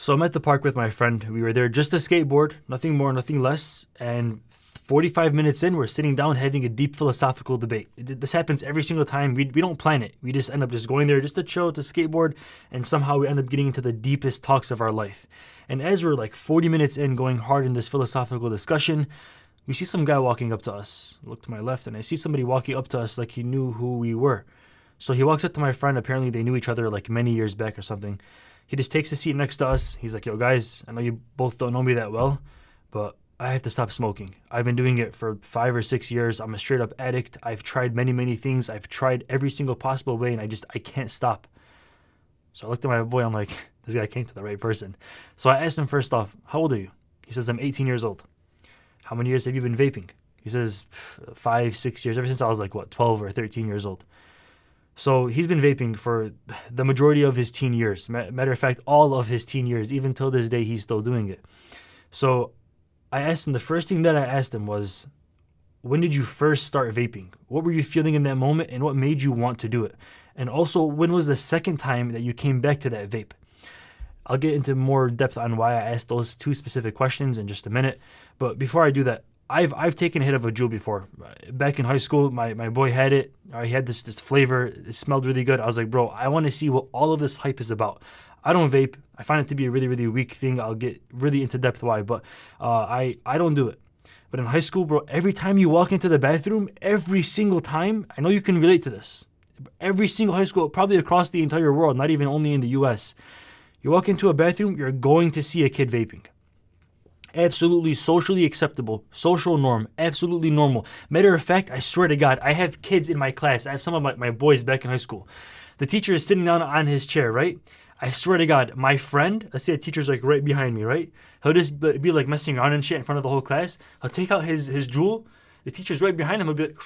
So I'm at the park with my friend. We were there just to skateboard, nothing more, nothing less. And 45 minutes in, we're sitting down having a deep philosophical debate. This happens every single time. We don't plan it. We just end up just going there just to chill, to skateboard, and somehow we end up getting into the deepest talks of our life. And as we're like 40 minutes in, going hard in this philosophical discussion, we see some guy walking up to us. I look to my left and I see somebody walking up to us like he knew who we were. So he walks up to my friend. Apparently they knew each other like many years back or something. He just takes a seat next to us. He's like, yo, guys, I know you both don't know me that well, but I have to stop smoking. I've been doing it for 5 or 6 years. I'm a straight up addict. I've tried many, many things. I've tried every single possible way, and I can't stop. So I looked at my boy. I'm like, this guy came to the right person. So I asked him first off, how old are you? He says, I'm 18 years old. How many years have you been vaping? He says, 5, 6 years, ever since I was like, 12 or 13 years old. So he's been vaping for the majority of his teen years. Matter of fact, all of his teen years. Even till this day, he's still doing it. So I asked him, the first thing that I asked him was, when did you first start vaping? What were you feeling in that moment, and what made you want to do it? And also, when was the second time that you came back to that vape? I'll get into more depth on why I asked those two specific questions in just a minute. But before I do that, I've taken a hit of a jewel before. Back in high school, my boy had it. He had this flavor. It smelled really good. I was like, bro, I want to see what all of this hype is about. I don't vape. I find it to be a really, really weak thing. I'll get really into depth why, but I don't do it. But in high school, bro, every time you walk into the bathroom, every single time, I know you can relate to this. Every single high school, probably across the entire world, not even only in the US, you walk into a bathroom, you're going to see a kid vaping. Absolutely socially acceptable, social norm, absolutely normal. Matter of fact, I swear to God, I have kids in my class. I have some of my boys back in high school. The teacher is sitting down on his chair, right? I swear to God, my friend, let's say the teacher's like right behind me, right? He'll just be like messing around and shit in front of the whole class. He'll take out his jewel. The teacher's right behind him. He'll be like,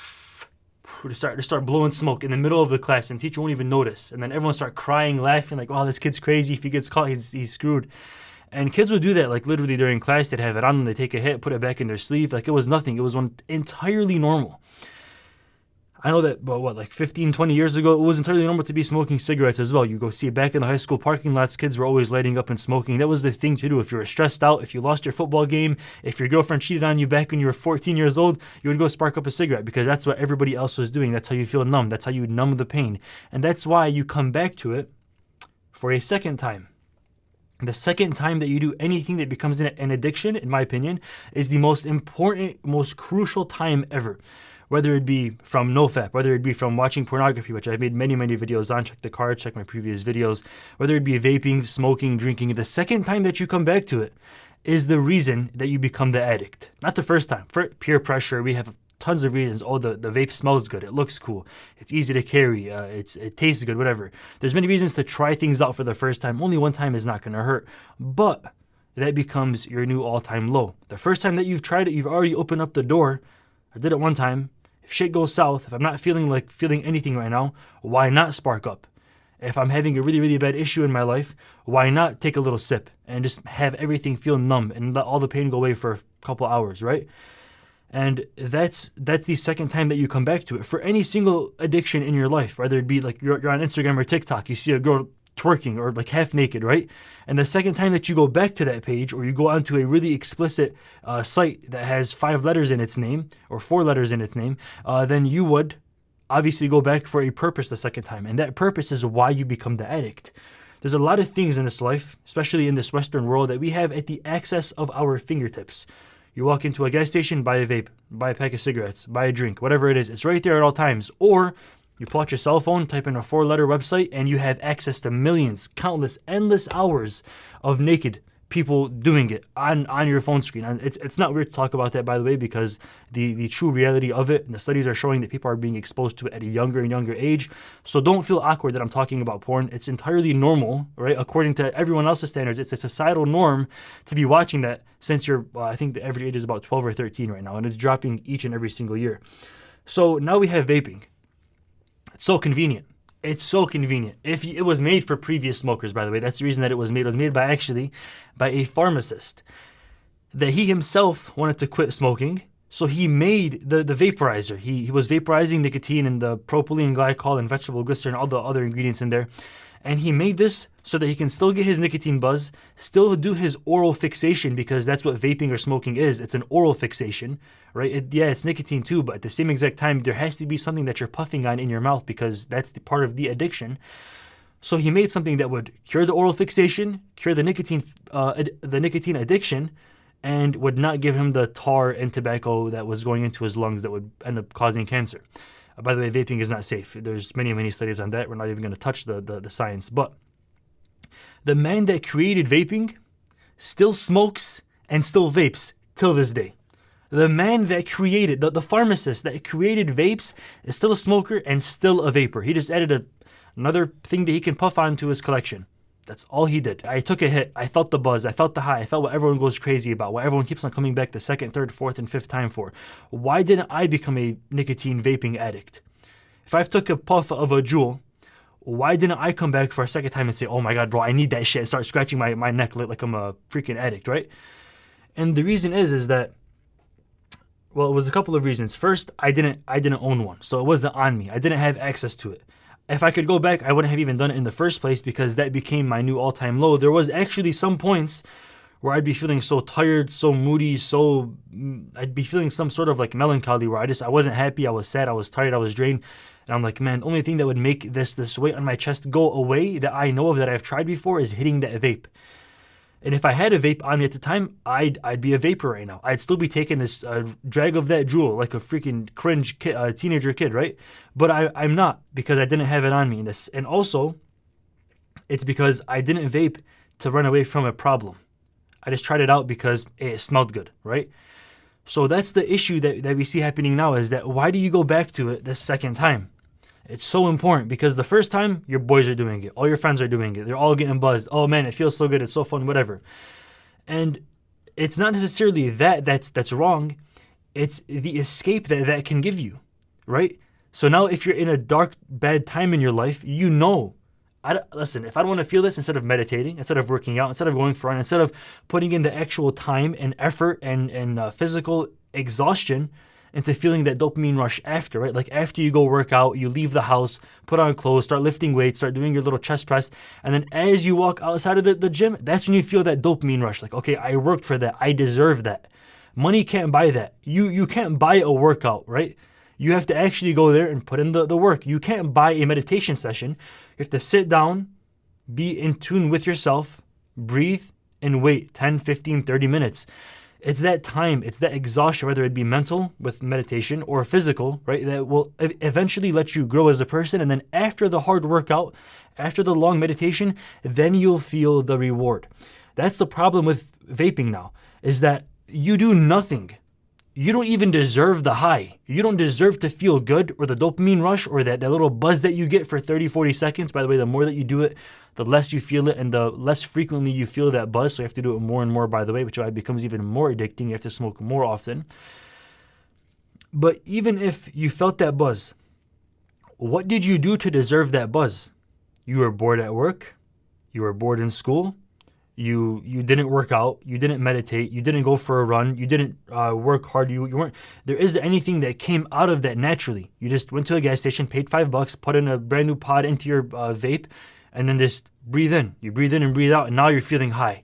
to start blowing smoke in the middle of the class, and the teacher won't even notice. And then everyone start crying, laughing, like, oh, this kid's crazy. If he gets caught, he's screwed. And kids would do that, like literally during class. They'd have it on them, they take a hit, put it back in their sleeve. Like it was nothing. It was entirely normal. I know that, but like 15, 20 years ago, it was entirely normal to be smoking cigarettes as well. You go see it back in the high school parking lots, kids were always lighting up and smoking. That was the thing to do. If you were stressed out, if you lost your football game, if your girlfriend cheated on you back when you were 14 years old, you would go spark up a cigarette because that's what everybody else was doing. That's how you feel numb. That's how you numb the pain. And that's why you come back to it for a second time. The second time that you do anything that becomes an addiction, in my opinion, is the most important, most crucial time ever. Whether it be from NoFap, whether it be from watching pornography, which I've made many, many videos on, check the card, check my previous videos, whether it be vaping, smoking, drinking, the second time that you come back to it is the reason that you become the addict. Not the first time. For peer pressure, we have tons of reasons. Oh, the vape smells good. It looks cool. It's easy to carry. It tastes good, whatever. There's many reasons to try things out for the first time. Only one time is not going to hurt. But that becomes your new all-time low. The first time that you've tried it, you've already opened up the door. I did it one time. If shit goes south, if I'm not feeling anything right now, why not spark up? If I'm having a really, really bad issue in my life, why not take a little sip and just have everything feel numb and let all the pain go away for a couple hours, right? And that's the second time that you come back to it. For any single addiction in your life, whether it be like you're on Instagram or TikTok, you see a girl twerking or like half naked, right? And the second time that you go back to that page or you go onto a really explicit site that has 5 letters in its name or 4 letters in its name, then you would obviously go back for a purpose the second time. And that purpose is why you become the addict. There's a lot of things in this life, especially in this Western world, that we have at the access of our fingertips. You walk into a gas station, buy a vape, buy a pack of cigarettes, buy a drink, whatever it is. It's right there at all times. Or you pull out your cell phone, type in a 4-letter website, and you have access to millions, countless, endless hours of naked people doing it on your phone screen. And it's not weird to talk about that, by the way, because the true reality of it, and the studies are showing that people are being exposed to it at a younger and younger age. So don't feel awkward that I'm talking about porn. It's entirely normal, right? According to everyone else's standards, it's a societal norm to be watching that since I think the average age is about 12 or 13 right now, and it's dropping each and every single year. So now we have vaping. It's so convenient. It's so convenient. If it was made for previous smokers, by the way, that's the reason that it was made. It was made by a pharmacist. That he himself wanted to quit smoking, so he made the vaporizer. He was vaporizing nicotine and the propylene glycol and vegetable glycerin, all the other ingredients in there. And he made this so that he can still get his nicotine buzz, still do his oral fixation, because that's what vaping or smoking is. It's an oral fixation, right? It's nicotine too, but at the same exact time, there has to be something that you're puffing on in your mouth because that's the part of the addiction. So he made something that would cure the oral fixation, cure the nicotine addiction, and would not give him the tar and tobacco that was going into his lungs that would end up causing cancer. By the way, vaping is not safe. There's many, many studies on that. We're not even going to touch the science. But the man that created vaping still smokes and still vapes till this day. The man that created, the pharmacist that created vapes is still a smoker and still a vapor. He just added another thing that he can puff on to his collection. That's all he did. I took a hit. I felt the buzz. I felt the high. I felt what everyone goes crazy about, what everyone keeps on coming back the second, third, fourth, and fifth time for. Why didn't I become a nicotine vaping addict? If I took a puff of a Juul, why didn't I come back for a second time and say, oh my God, bro, I need that shit, and start scratching my neck like I'm a freaking addict, right? And the reason is that, well, it was a couple of reasons. First, I didn't own one, so it wasn't on me. I didn't have access to it. If I could go back, I wouldn't have even done it in the first place because that became my new all-time low. There was actually some points where I'd be feeling so tired, so moody, I'd be feeling some sort of like melancholy where I wasn't happy, I was sad, I was tired, I was drained. And I'm like, man, the only thing that would make this weight on my chest go away that I know of that I've tried before is hitting that vape. And if I had a vape on me at the time, I'd be a vapor right now. I'd still be taking this drag of that Juul like a freaking cringe teenager kid, right? But I'm not because I didn't have it on me. And also, it's because I didn't vape to run away from a problem. I just tried it out because it smelled good, right? So that's the issue that we see happening now is that why do you go back to it the second time? It's so important because the first time, your boys are doing it. All your friends are doing it. They're all getting buzzed. Oh man, it feels so good. It's so fun, whatever. And it's not necessarily that's wrong. It's the escape that can give you, right? So now if you're in a dark, bad time in your life, you know, listen, if I don't want to feel this, instead of meditating, instead of working out, instead of going for a run, instead of putting in the actual time and effort and physical exhaustion into feeling that dopamine rush after, right? Like after you go work out, you leave the house, put on clothes, start lifting weights, start doing your little chest press. And then as you walk outside of the gym, that's when you feel that dopamine rush. Like, okay, I worked for that. I deserve that. Money can't buy that. You can't buy a workout, right? You have to actually go there and put in the work. You can't buy a meditation session. You have to sit down, be in tune with yourself, breathe, and wait 10, 15, 30 minutes. It's that time, it's that exhaustion, whether it be mental with meditation or physical, right, that will eventually let you grow as a person. And then after the hard workout, after the long meditation, then you'll feel the reward. That's the problem with vaping now, is that you do nothing. You don't even deserve the high. You don't deserve to feel good or the dopamine rush or that little buzz that you get for 30, 40 seconds. By the way, the more that you do it, the less you feel it and the less frequently you feel that buzz. So you have to do it more and more, by the way, which becomes even more addicting. You have to smoke more often. But even if you felt that buzz, what did you do to deserve that buzz? You were bored at work. You were bored in school. You didn't work out, you didn't meditate, you didn't go for a run, you didn't work hard, you weren't, there isn't anything that came out of that naturally. You just went to a gas station, paid $5, put in a brand new pod into your vape, and then just breathe in. You breathe in and breathe out, and now you're feeling high.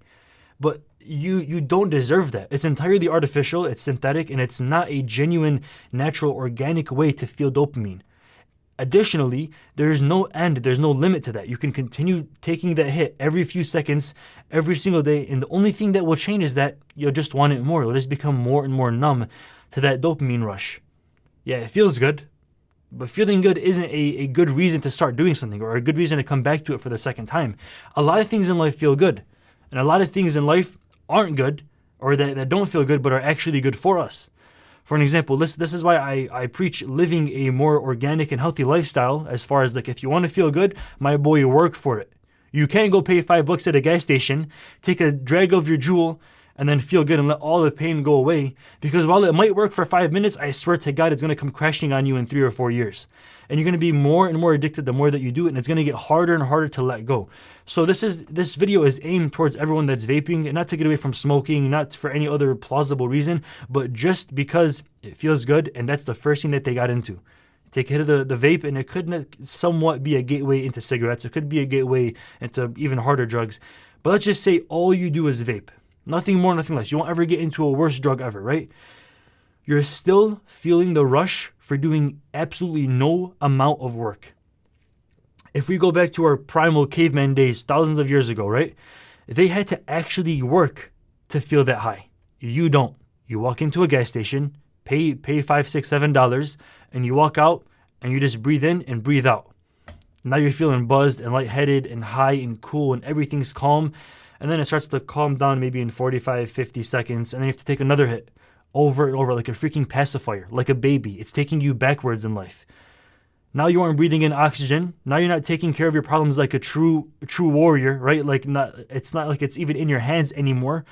But you don't deserve that. It's entirely artificial, it's synthetic, and it's not a genuine, natural, organic way to feel dopamine. Additionally, there's no end, there's no limit to that. You can continue taking that hit every few seconds, every single day, and the only thing that will change is that you'll just want it more. You'll just become more and more numb to that dopamine rush. Yeah, it feels good, but feeling good isn't a good reason to start doing something or a good reason to come back to it for the second time. A lot of things in life feel good, and a lot of things in life aren't good or that don't feel good but are actually good for us. For an example, this is why I preach living a more organic and healthy lifestyle as far as like if you want to feel good, my boy, work for it. You can't go pay $5 at a gas station, take a drag of your Juul, and then feel good and let all the pain go away. Because while it might work for 5 minutes, I swear to God, it's going to come crashing on you in 3 or 4 years. And you're going to be more and more addicted the more that you do it, and it's going to get harder and harder to let go. So this video is aimed towards everyone that's vaping, and not to get away from smoking, not for any other plausible reason, but just because it feels good, and that's the first thing that they got into. take a hit of the vape, and it could somewhat be a gateway into cigarettes. It could be a gateway into even harder drugs. But let's just say all you do is vape. Nothing more, nothing less. You won't ever get into a worse drug ever, right? You're still feeling the rush for doing absolutely no amount of work. If we go back to our primal caveman days, thousands of years ago, right? They had to actually work to feel that high. You don't. You walk into a gas station, pay $5, $6, $7, and you walk out and you just breathe in and breathe out. Now you're feeling buzzed and lightheaded and high and cool and everything's calm. And then it starts to calm down maybe in 45, 50 seconds. And then you have to take another hit over and over like a freaking pacifier, like a baby. It's taking you backwards in life. Now you aren't breathing in oxygen. Now you're not taking care of your problems like a true warrior, right? Like it's not like it's even in your hands anymore.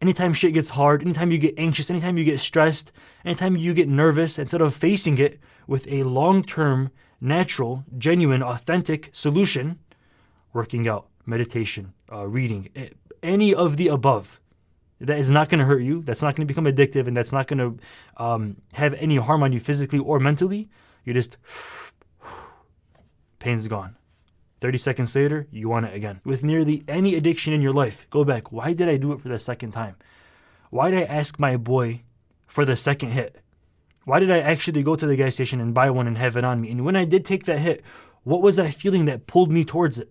Anytime shit gets hard, anytime you get anxious, anytime you get stressed, anytime you get nervous, instead of facing it with a long-term, natural, genuine, authentic solution, working out, meditation, reading, any of the above, that is not going to hurt you, that's not going to become addictive, and that's not going to have any harm on you physically or mentally, you just, pain's gone. 30 seconds later, you want it again. With nearly any addiction in your life, go back. Why did I do it for the second time? Why did I ask my boy for the second hit? Why did I actually go to the gas station and buy one and have it on me? And when I did take that hit, what was that feeling that pulled me towards it?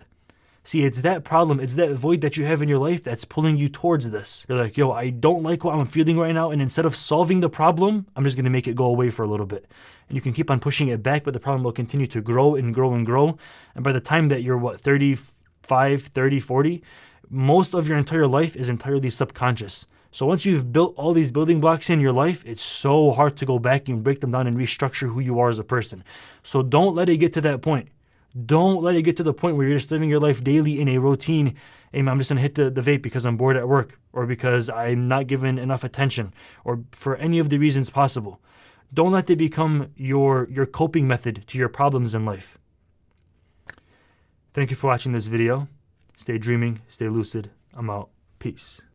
See, it's that problem, it's that void that you have in your life that's pulling you towards this. You're like, yo, I don't like what I'm feeling right now, and instead of solving the problem, I'm just going to make it go away for a little bit. And you can keep on pushing it back, but the problem will continue to grow and grow and grow. And by the time that you're, 35, 30, 40, most of your entire life is entirely subconscious. So once you've built all these building blocks in your life, it's so hard to go back and break them down and restructure who you are as a person. So don't let it get to that point. Don't let it get to the point where you're just living your life daily in a routine. Hey, I'm just going to hit the vape because I'm bored at work, or because I'm not given enough attention, or for any of the reasons possible. Don't let it become your coping method to your problems in life. Thank you for watching this video. Stay dreaming, stay lucid. I'm out. Peace.